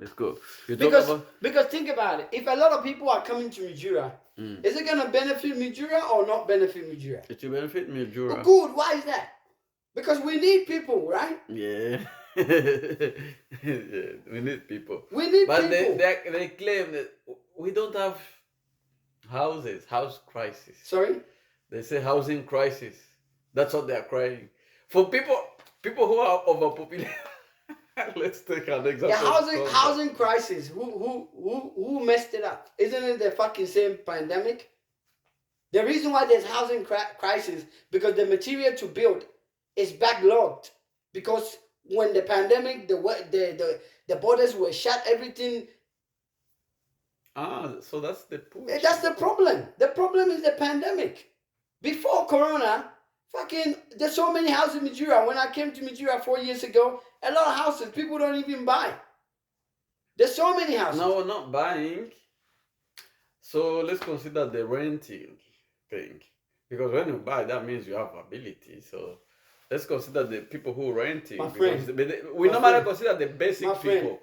Let's go. You talk Because about because think about it. If a lot of people are coming to MILDURA, is it gonna benefit MILDURA or not benefit MILDURA? it will benefit MILDURA. Good. Why is that? Because we need people, right? Yeah. Yeah, we need people. We need But people. they claim that we don't have houses, house crisis. Sorry? They say housing crisis. That's what they are crying. For people who are overpopulated. Let's take an example. Yeah, housing crisis. Who messed it up? Isn't it the fucking same pandemic? The reason why there's housing crisis because the material to build is backlogged. Because when the pandemic, the borders were shut, everything. So that's the point. That's the problem. The problem is the pandemic. Before Corona, fucking, there's so many houses in MILDURA. When I came to MILDURA 4 years ago, a lot of houses people don't even buy. There's so many houses. No, we're not buying. So let's consider the renting thing. Because when you buy, that means you have ability. So let's consider the people who are renting. My friend, we normally consider the basic my friend, people.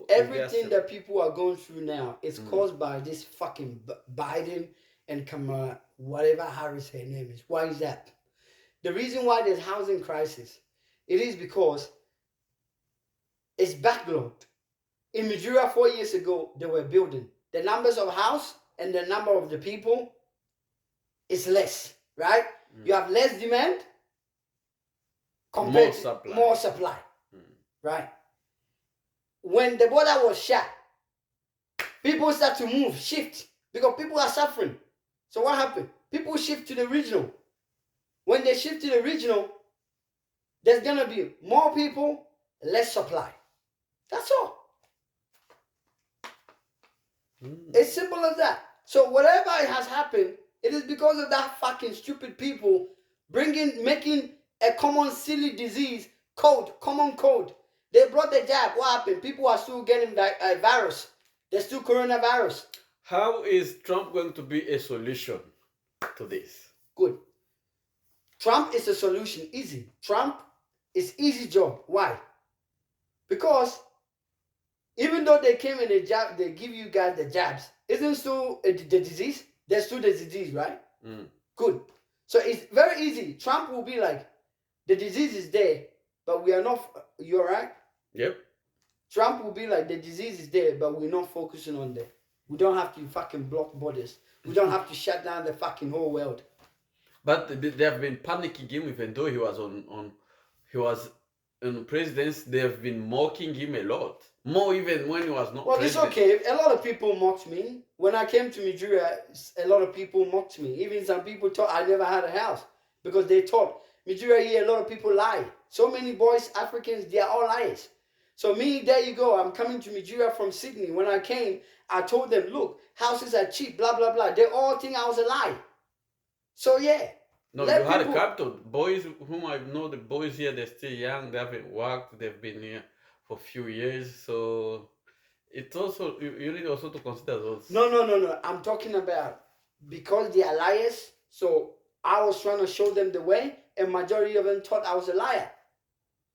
Everything that people are going through now is caused by this fucking Biden and Kamala, whatever Harris her name is. Why is that? The reason why there's housing crisis, it is because it's backlogged. In MILDURA 4 years ago, they were building. The numbers of house and the number of the people is less, right? You have less demand compared to more supply, right? When the border was shut, people start to move, shift, because people are suffering. So what happened? People shift to the regional. When they shift to the regional, there's gonna be more people, less supply. That's all. It's simple as that. So whatever has happened, it is because of that fucking stupid people making a common silly disease common code. They brought the jab. What happened? People are still getting a virus. There's still coronavirus. How is Trump going to be a solution to this? Good. Trump is a solution. Easy. Trump is easy job. Why? Because even though they came in the jab, they give you guys the jabs. Isn't still the disease? There's still the disease, right? Good. So it's very easy. Trump will be like, the disease is there, but we are not. You're right. Yep. Trump will be like, the disease is there, but we're not focusing on that. We don't have to fucking block borders. We don't have to shut down the fucking whole world. But they have been panicking him, even though he was on presidency. They have been mocking him a lot, more even when he was not. Well, president. It's okay. A lot of people mocked me when I came to MILDURA. A lot of people mocked me. Even some people thought I never had a house because they thought MILDURA here. A lot of people lie. So many boys, Africans, they are all liars. So me, there you go. I'm coming to MILDURA from Sydney. When I came, I told them, look, houses are cheap, blah, blah, blah. They all think I was a lie. So yeah. No, you had a capital. Boys whom I know, the boys here, they're still young. They haven't worked. They've been here for a few years. So it's also, you need also to consider those. No. I'm talking about because they are liars. So I was trying to show them the way, and majority of them thought I was a liar.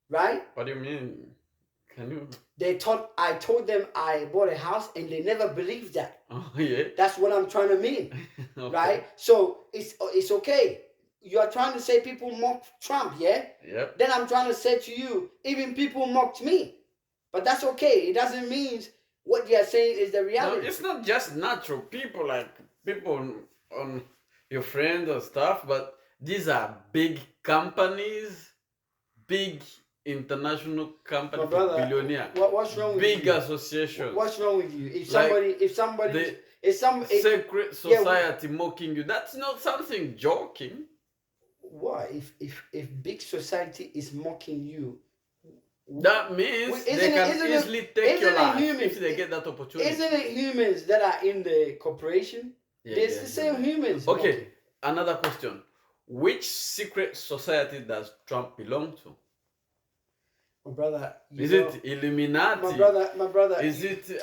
Right? What do you mean? Can you? They thought I told them I bought a house, and they never believed that. Oh yeah. That's what I'm trying to mean. Okay. Right? So it's okay. You are trying to say people mocked Trump, yeah? Yep. Then I'm trying to say to you, even people mocked me. But that's okay. It doesn't mean what you are saying is the reality. No, it's not just natural people, like people on your friends or stuff, but these are big companies, big international companies, My brother, billionaire. What's wrong with you? Big associations. What's wrong with you? If Secret society mocking you, that's not something joking. Why? If big society is mocking you, that means they can easily take your life if they get that opportunity. Isn't it humans that are in the corporation? It's the same humans. Okay, mocking. Another question. Which secret society does Trump belong to? My brother, is it Illuminati? My brother. Is it? You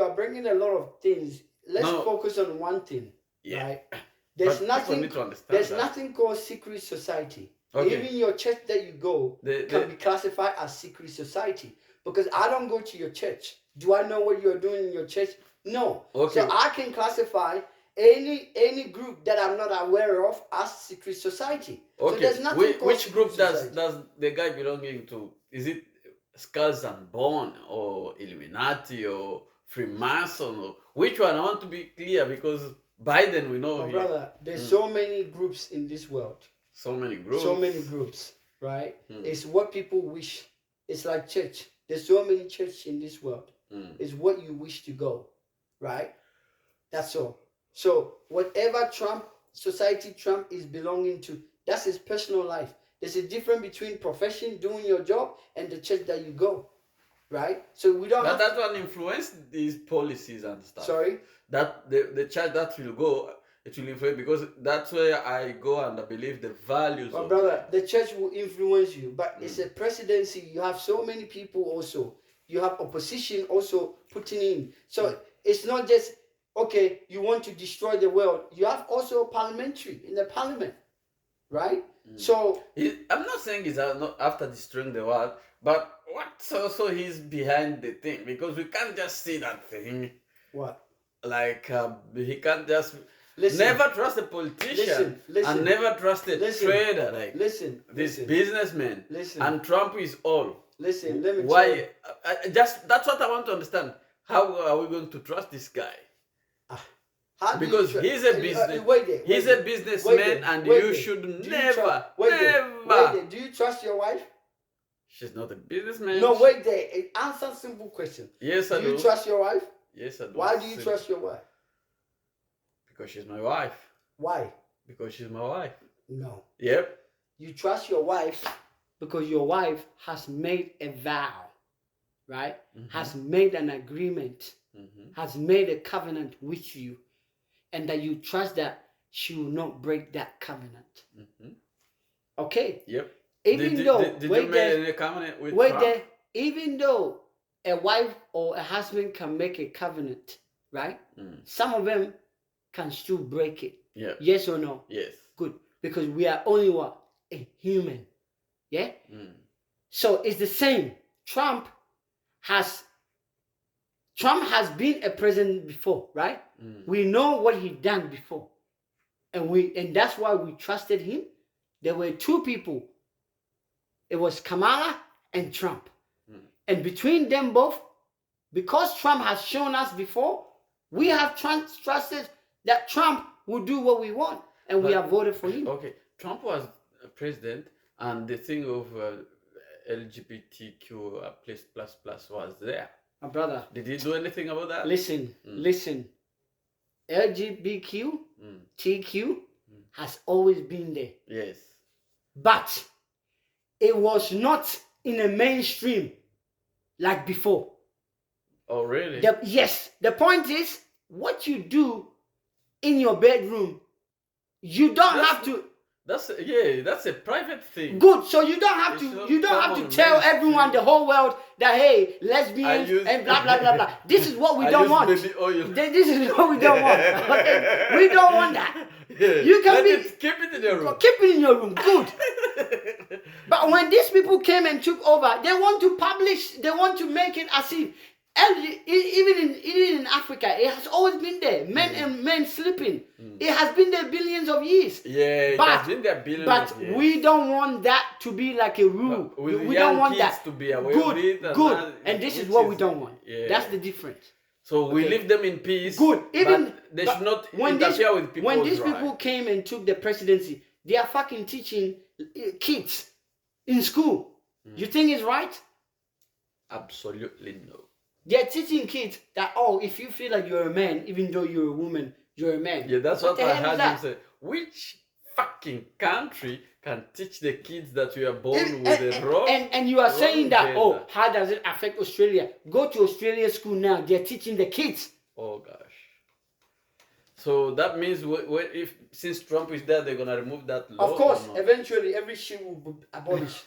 are bringing a lot of things. Let's focus on one thing, right? There's nothing called secret society. Okay. Even your church that you go can be classified as secret society. Because I don't go to your church. Do I know what you're doing in your church? No. Okay. So I can classify any group that I'm not aware of as secret society. Okay. So there's nothing called which group society. does the guy belonging to? Is it Skulls and Bone or Illuminati or Freemason or which one? I want to be clear because Biden, we know. Brother, there's so many groups in this world. So many groups. So many groups, right? It's what people wish. It's like church. There's so many churches in this world. It's what you wish to go, right? That's all. So whatever society Trump is belonging to, that's his personal life. There's a difference between profession, doing your job, and the church that you go, right? So we don't. But that one influence these policies and stuff. Sorry. That the church that will go, it will influence because that's where I go and I believe the values. But brother, the church will influence you. But it's a presidency. You have so many people also. You have opposition also putting in. So it's not just okay. You want to destroy the world. You have also parliamentary in the parliament, right? So I'm not saying he's not after destroying the world, but what's also he's behind the thing because we can't just see that thing. What? Like he can't just listen, never trust a politician and never trust a trader like this businessman. And Trump is all. Listen, let me why tell you. Just that's what I want to understand. How are we going to trust this guy? Because he's a business. He's a businessman, and you should never. Do you trust your wife? She's not a businessman. No, wait there. Answer simple question. Yes, I do. Do you trust your wife? Yes, I do. Why do you trust your wife? Because she's my wife. Why? Because she's my wife. No. Yep. You trust your wife because your wife has made a vow, right? Has made an agreement, has made a covenant with you, and that you trust that she will not break that covenant. Okay? Yep. Even though did you make any covenant with Trump? there, even though a wife or a husband can make a covenant, right? Some of them can still break it. Yeah. Yes or no? Yes. Good. Because we are only what? A human. Yeah? So it's the same. Trump has been a president before, right? We know what he done before. And that's why we trusted him. There were two people. It was Kamala and Trump. And between them both, because Trump has shown us before, we have trusted that Trump will do what we want. And we have voted for him. Okay. Trump was president and the thing of LGBTQ plus was there. My brother. Did he do anything about that? Listen. LGBTQ, TQ has always been there. Yes. But it was not in a mainstream like before. Oh, really? Yes. The point is, what you do in your bedroom, you don't have to. That's a private thing. Good. So you don't have to tell everyone, the whole world, that hey, lesbians and blah blah blah blah. This is what we don't want. Baby oil. This is what we don't want. Okay? We don't want that. You can keep it in your room. Keep it in your room. Good. But when these people came and took over, they want to publish. They want to make it as if. Even in Africa, it has always been there. Men and men sleeping. It has been there billions of years. Yeah, it has been there billions of years. But we don't want that to be like a rule. We don't want that to be aware of it. Good. And this is what we don't want. Yeah. That's the difference. So we leave them in peace. Good. Even they should not interfere with people. When these people came and took the presidency, they are fucking teaching kids in school. You think it's right? Absolutely no. They're teaching kids that, if you feel like you're a man, even though you're a woman, you're a man. Yeah, that's what I heard him say. Which fucking country can teach the kids that you are born with a wrong? And you are saying that, how does it affect Australia? Go to Australia school now. They're teaching the kids. Oh, gosh. So that means if since Trump is there, they're gonna remove that law. Of course, eventually every shit will be abolished.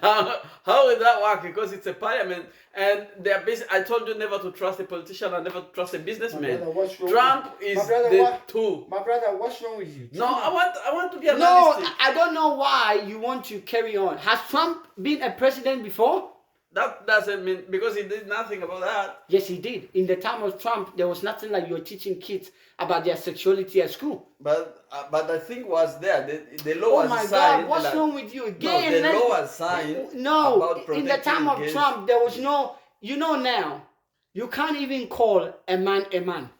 How will that work? Because it's a parliament, and they're I told you never to trust a politician and never to trust a businessman. Brother, what's wrong Trump is the two. My brother, what's wrong with you? No, I want to be realistic. No, I don't know why you want to carry on. Has Trump been a president before? That doesn't mean, because he did nothing about that. Yes, he did. In the time of Trump, there was nothing like you're teaching kids about their sexuality at school. But I think was there. The law was signed. Oh my God, what's wrong with you? Again, no, the law was signed. No, in the time of Trump, there was no, now, you can't even call a man a man.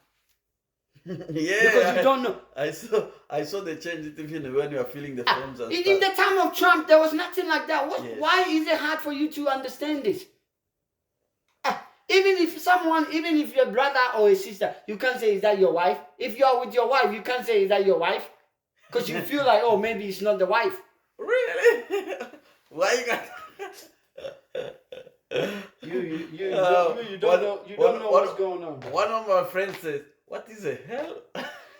Yeah, because you don't know. I saw they changed it even when you are filling the forms and in stuff. the time of Trump, there was nothing like that. Why is it hard for you to understand this? Even if your brother or a sister, you can't say, is that your wife? If you are with your wife, you can't say, is that your wife? Because you feel like, oh, maybe it's not the wife. Really? Why you got? You don't know what's going on. One of my friends says, "What is the hell?"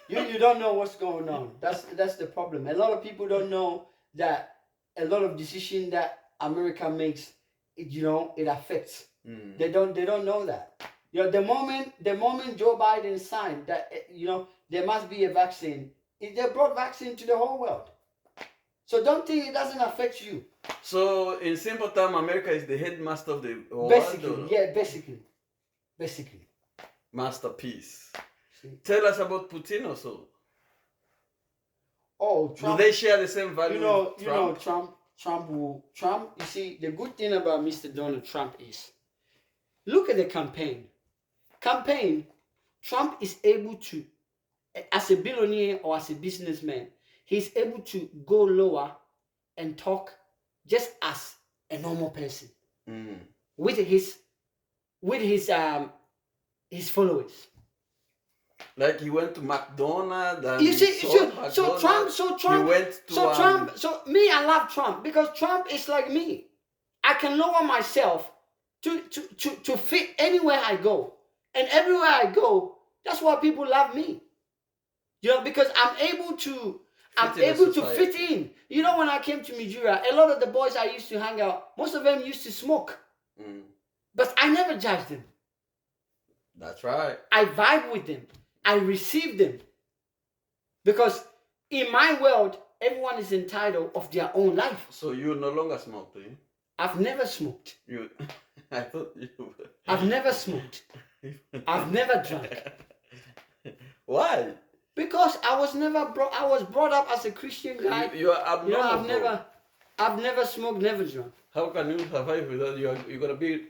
You don't know what's going on. That's the problem. A lot of people don't know that a lot of decisions that America makes, it affects. They don't know that. The moment Joe Biden signed that, there must be a vaccine. They brought vaccine to the whole world. So don't think it doesn't affect you. So in simple terms, America is the headmaster of the world. Basically. Masterpiece. See? Tell us about Putin also. Oh, Trump. Do they share the same value? Trump. You see, the good thing about Mr. Donald Trump is, look at the campaign. Trump is able to, as a billionaire or as a businessman, he's able to go lower and talk just as a normal person with his followers. Like he went to McDonald's and you see, so Trump. He went to me, I love Trump because Trump is like me. I can lower myself to fit anywhere I go, and everywhere I go, that's why people love me. Because I'm able to fit in. When I came to MILDURA, a lot of the boys I used to hang out, most of them used to smoke. But I never judged them. That's right. I vibe with them. I receive them. Because in my world, everyone is entitled of their own life. So you no longer smoke, do you? I've never smoked. I thought you would. I've never smoked. I've never drank. Why? Because I was brought up as a Christian guy. You are abnormal. I've never smoked, never drunk. How can you survive without you're gonna be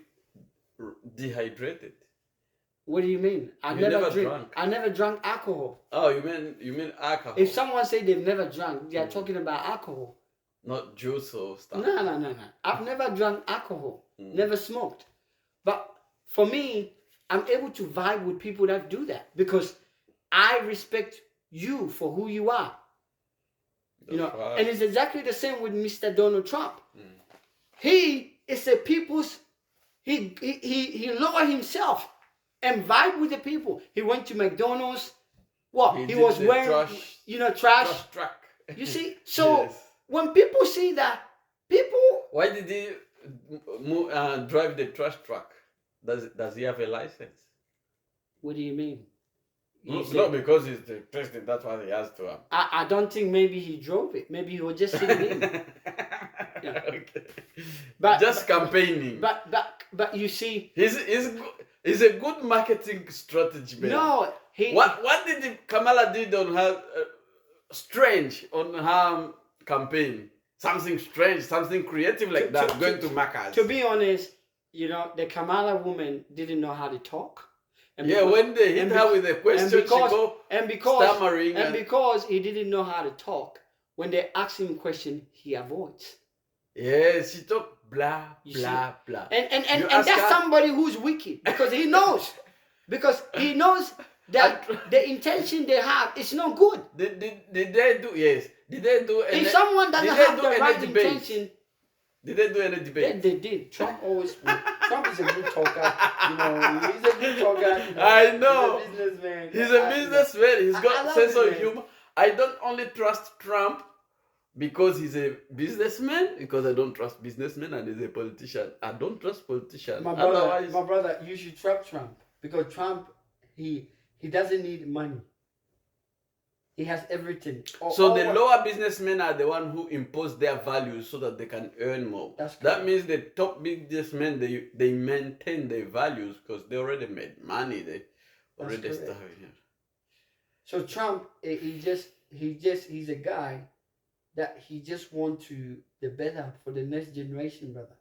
dehydrated? What do you mean? I never drank alcohol. Oh, you mean alcohol? If someone say they've never drunk, they are talking about alcohol. Not juice or stuff. No. I've never drunk alcohol. Never smoked. But for me, I'm able to vibe with people that do that because I respect you for who you are. Right. And it's exactly the same with Mr. Donald Trump. He is a people's. He lowered himself and vibe with the people. He went to McDonald's. He was wearing trash. Truck. You see, so when people see that, people. Why did he drive the trash truck? Does he have a license? What do you mean? No, because he's the president, that's why he has to have. I don't think maybe he drove it. Maybe he was just sitting in. Okay. But just campaigning. But you see, he's a good marketing strategy, man. No, what did Kamala did on her strange on her campaign? Something strange, something creative like that. Going to Macca's. To be honest, the Kamala woman didn't know how to talk. When they hit her with a question, she go stammering. And because he didn't know how to talk, when they ask him a question, he avoids. Yes, she talk blah, blah, blah. And that's somebody who's wicked because he knows. Because he knows that the intention they have is not good. Did they do, yes. Did they do if someone doesn't have the right intention, Did they do any debate? They did. Trump always. Trump is a good talker. You know, he's a good talker. You know, I know. He's a businessman. He's a businessman. He's I got love sense it, of man. humor. I don't only trust Trump because he's a businessman, because I don't trust businessmen, and he's a politician. I don't trust politicians. My brother, Otherwise, my brother, you should trap Trump because Trump, he doesn't need money. He has everything. so the lower businessmen are the one who impose their values so that they can earn more. That means the top businessmen, they maintain their values because they already made money. They already started. Yeah. So Trump, he's a guy that he just wants to the better for the next generation, brother.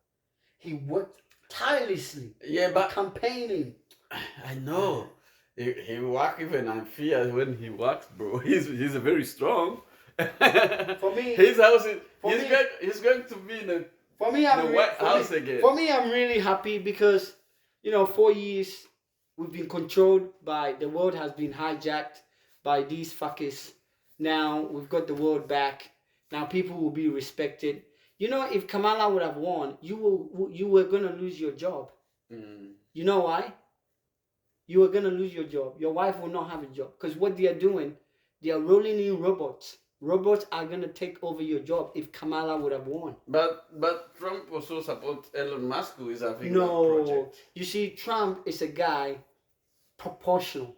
He worked tirelessly. Yeah, but campaigning. I know. He work even and fear when he works, bro. He's very strong. For me, his house is he's going to be in the White House again. For me, I'm really happy because 4 years we've been controlled by the world has been hijacked by these fuckers. Now we've got the world back. Now people will be respected. If Kamala would have won, you were gonna lose your job. You know why? You are going to lose your job. Your wife will not have a job. Because what they are doing, they are rolling in robots. Robots are going to take over your job if Kamala would have won. But Trump also supports Elon Musk, who is having that No. project. You see, Trump is a guy proportional.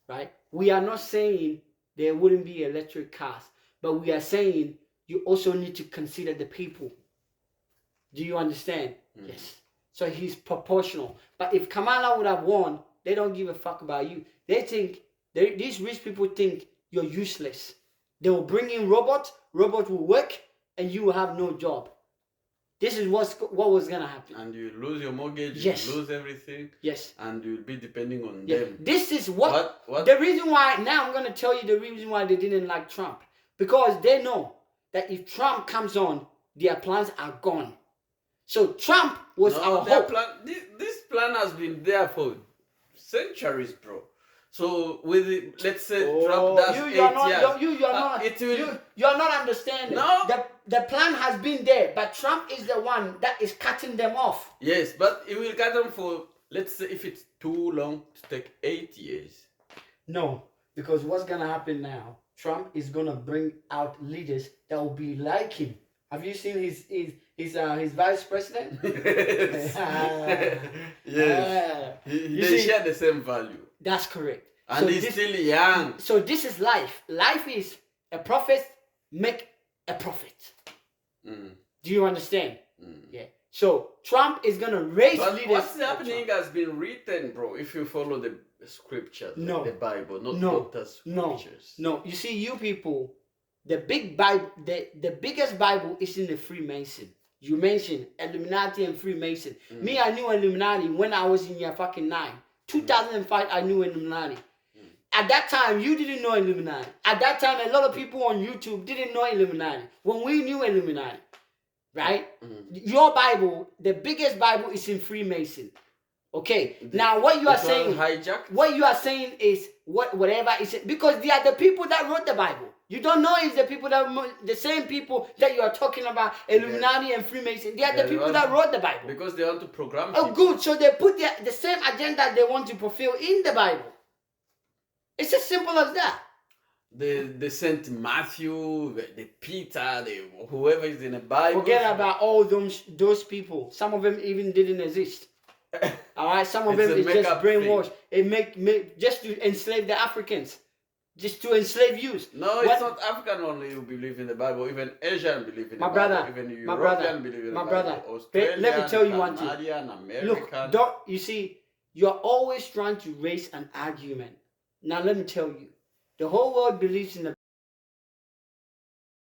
Right? We are not saying there wouldn't be electric cars. But we are saying you also need to consider the people. Do you understand? Yes. So he's proportional. But if Kamala would have won, they don't give a fuck about you. They think, these rich people think you're useless. They will bring in robots will work, and you will have no job. This is what was going to happen. And you lose your mortgage, yes. You lose everything. Yes. And you'll be depending on yeah. them. This is what? The reason why, now I'm going to tell you the reason why they didn't like Trump. Because they know that if Trump comes on, their plans are gone. So Trump was our hope. This plan has been there for centuries, bro. So let's say Trump does 8 years. You're not understanding. No. The plan has been there, but Trump is the one that is cutting them off. Yes, but it will cut them for, let's say, if it's too long to take 8 years. No, because what's gonna happen now? Trump is gonna bring out leaders that will be like him. Have you seen his vice president? Yes. They share the same value. That's correct. And he's still young. So this is life. Life is a prophet make a prophet. Do you understand? Yeah. So Trump is gonna raise leaders. What's happening has been written, bro. If you follow the scriptures, the Bible, not doctors' scriptures. No. You see, you people. The big Bible, the biggest Bible is in the Freemason. You mentioned Illuminati and Freemason. Me, I knew Illuminati when I was in year fucking 9. 2005, I knew Illuminati. At that time, you didn't know Illuminati. At that time, a lot of people on YouTube didn't know Illuminati. When we knew Illuminati, right? Your Bible, the biggest Bible is in Freemason. Okay. Now, what you are saying, what you are saying is whatever is it, because they are the people that wrote the Bible. You don't know it's the same people that you are talking about, Illuminati and Freemason. They are the people that wrote the Bible. Because they want to program people. Oh, good. So they put the same agenda they want to fulfill in the Bible. It's as simple as that. The Saint Matthew, the Peter, whoever is in the Bible. Forget about all those people. Some of them even didn't exist. All right, some of them is just brainwashed. It make just to enslave the Africans. Just to enslave you. No, it's not African only who believe in the Bible. Even Asian believe in the Bible. Even European believe in the Bible. Australian, let me tell you one thing. American. Look, you see, you're always trying to raise an argument. Now let me tell you, the whole world believes in the